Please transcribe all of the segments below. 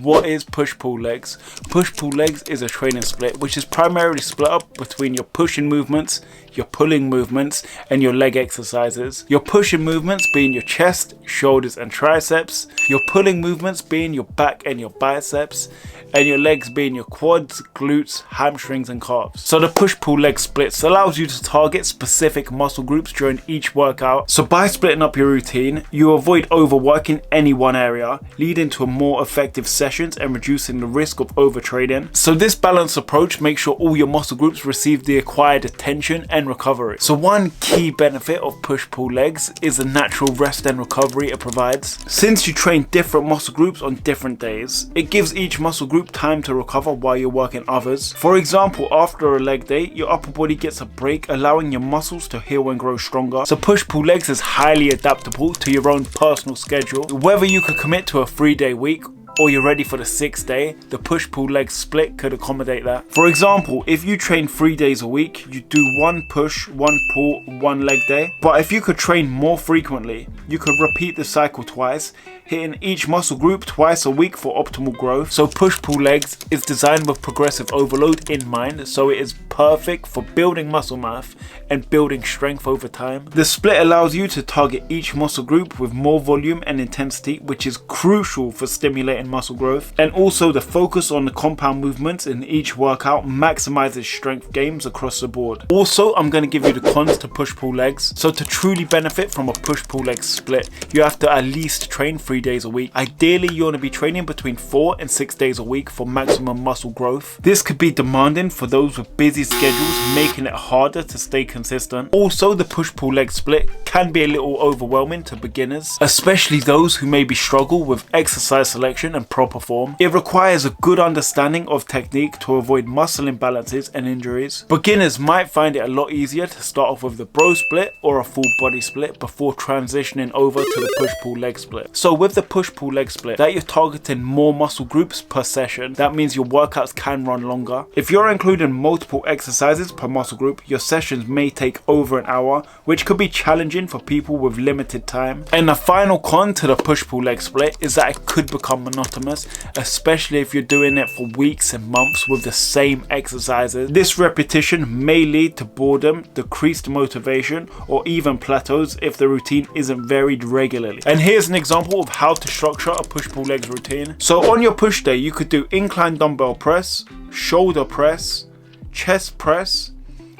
What is push-pull legs? Push-pull legs is a training split which is primarily split up between your pushing movements, your pulling movements, and your leg exercises. Your pushing movements being your chest, shoulders and triceps, your pulling movements being your back and your biceps, and your legs being your quads, glutes, hamstrings and calves. So the push-pull leg splits allows you to target specific muscle groups during each workout. So by splitting up your routine, you avoid overworking any one area, leading to a more effective sessions and reducing the risk of overtraining. So this balanced approach makes sure all your muscle groups receive the acquired attention and recovery. So one key benefit of push-pull legs is the natural rest and recovery it provides. Since you train different muscle groups on different days, it gives each muscle group time to recover while you're working others. For example, after a leg day, your upper body gets a break, allowing your muscles to heal and grow stronger. So push-pull legs is highly adaptable to your own personal schedule. Whether you could commit to a 3-day week or you're ready for the 6th day, the push-pull leg split could accommodate that. For example, if you train 3 days a week, you do 1 push, 1 pull, 1 leg day. But if you could train more frequently, you could repeat the cycle twice, hitting each muscle group twice a week for optimal growth. So push-pull legs is designed with progressive overload in mind, so it is perfect for building muscle mass and building strength over time. The split allows you to target each muscle group with more volume and intensity, which is crucial for stimulating muscle growth. And also the focus on the compound movements in each workout maximizes strength gains across the board. Also, I'm going to give you the cons to push-pull legs. So to truly benefit from a push-pull leg split, you have to at least train 3 days a week. Ideally, you want to be training between 4 and 6 days a week for maximum muscle growth. This could be demanding for those with busy schedules, making it harder to stay consistent. Also, the push-pull leg split can be a little overwhelming to beginners, especially those who maybe struggle with exercise selection and proper form. It requires a good understanding of technique to avoid muscle imbalances and injuries. Beginners might find it a lot easier to start off with the bro split or a full body split before transitioning over to the push-pull leg split. So with the push-pull leg split, that you're targeting more muscle groups per session, that means your workouts can run longer. If you're including multiple exercises per muscle group, your sessions may take over an hour, which could be challenging for people with limited time. And the final con to the push-pull leg split is that it could become monotonous, especially if you're doing it for weeks and months with the same exercises. This repetition may lead to boredom, decreased motivation, or even plateaus if the routine isn't varied regularly. And here's an example of how to structure a push-pull legs routine. So on your push day, you could do incline dumbbell press, shoulder press, chest press,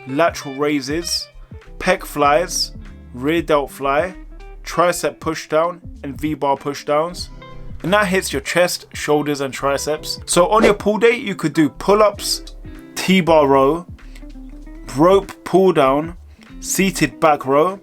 lateral raises, pec flies, rear delt fly, tricep push down, and V-bar push downs. And that hits your chest, shoulders and triceps. So on your pull day, you could do pull-ups, T-bar row, rope pull down, seated back row,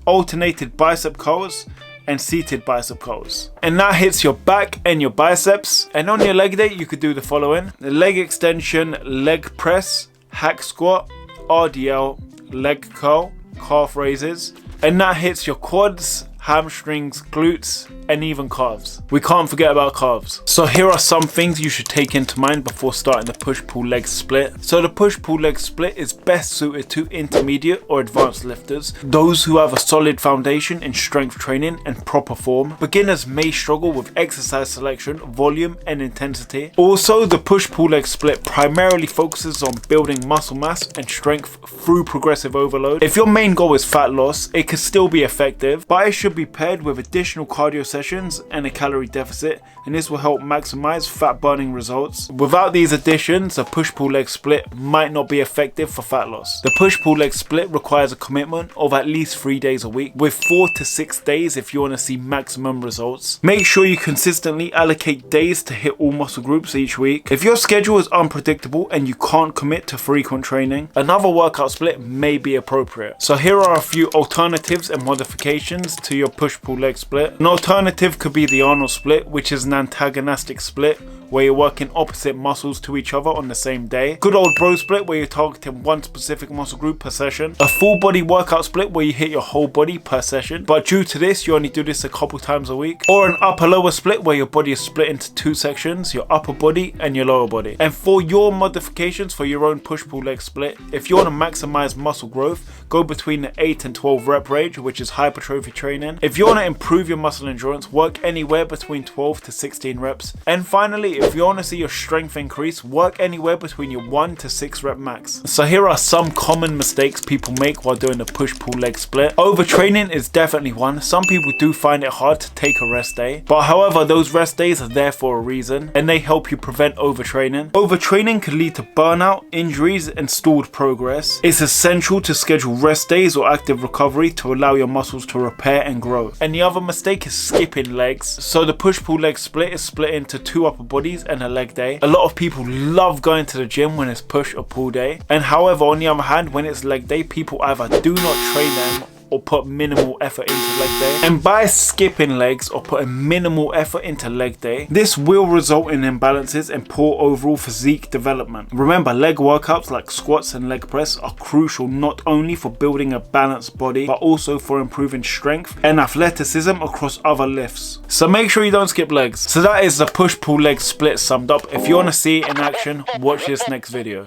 alternated bicep curls, and seated bicep curls. And that hits your back and your biceps. And on your leg day, you could do the following: the leg extension, leg press, hack squat, RDL, leg curl, calf raises. And that hits your quads, hamstrings, glutes, and even calves. We can't forget about calves. So here are some things you should take into mind before starting the push-pull leg split. So the push-pull leg split is best suited to intermediate or advanced lifters, those who have a solid foundation in strength training and proper form. Beginners may struggle with exercise selection, volume, and intensity. Also, the push-pull leg split primarily focuses on building muscle mass and strength through progressive overload. If your main goal is fat loss, it can still be effective, but it should be paired with additional cardio sessions and a calorie deficit, and this will help maximize fat burning results. Without these additions, a push-pull leg split might not be effective for fat loss. The push-pull leg split requires a commitment of at least 3 days a week, with 4 to 6 days if you want to see maximum results. Make sure you consistently allocate days to hit all muscle groups each week. If your schedule is unpredictable and you can't commit to frequent training, another workout split may be appropriate. So here are a few alternatives and modifications to your push-pull leg split. An alternative could be the Arnold split, which is an antagonistic split where you're working opposite muscles to each other on the same day. Good old bro split where you're targeting one specific muscle group per session. A full body workout split where you hit your whole body per session, but due to this you only do this a couple times a week. Or an upper lower split where your body is split into two sections, your upper body and your lower body. And for your modifications for your own push-pull leg split, if you want to maximize muscle growth, go between the 8 and 12 rep range, which is hypertrophy training. If you want to improve your muscle endurance, work anywhere between 12 to 16 reps. And finally, if you want to see your strength increase, work anywhere between your 1 to 6 rep max. So here are some common mistakes people make while doing the push-pull leg split. Overtraining is definitely one. Some people do find it hard to take a rest day, but however, those rest days are there for a reason and they help you prevent overtraining. Overtraining can lead to burnout, injuries and stalled progress. It's essential to schedule rest days or active recovery to allow your muscles to repair and grow. And the other mistake is skipping legs. So the push-pull leg split is split into 2 upper bodies and a leg day. A lot of people love going to the gym when it's push or pull day, and however, on the other hand, when it's leg day, people either do not train them or put minimal effort into leg day. And by skipping legs or putting minimal effort into leg day, this will result in imbalances and poor overall physique development. Remember, leg workouts like squats and leg press are crucial not only for building a balanced body, but also for improving strength and athleticism across other lifts. So make sure you don't skip legs. So that is the push-pull leg split summed up. If you want to see it in action, watch this next video.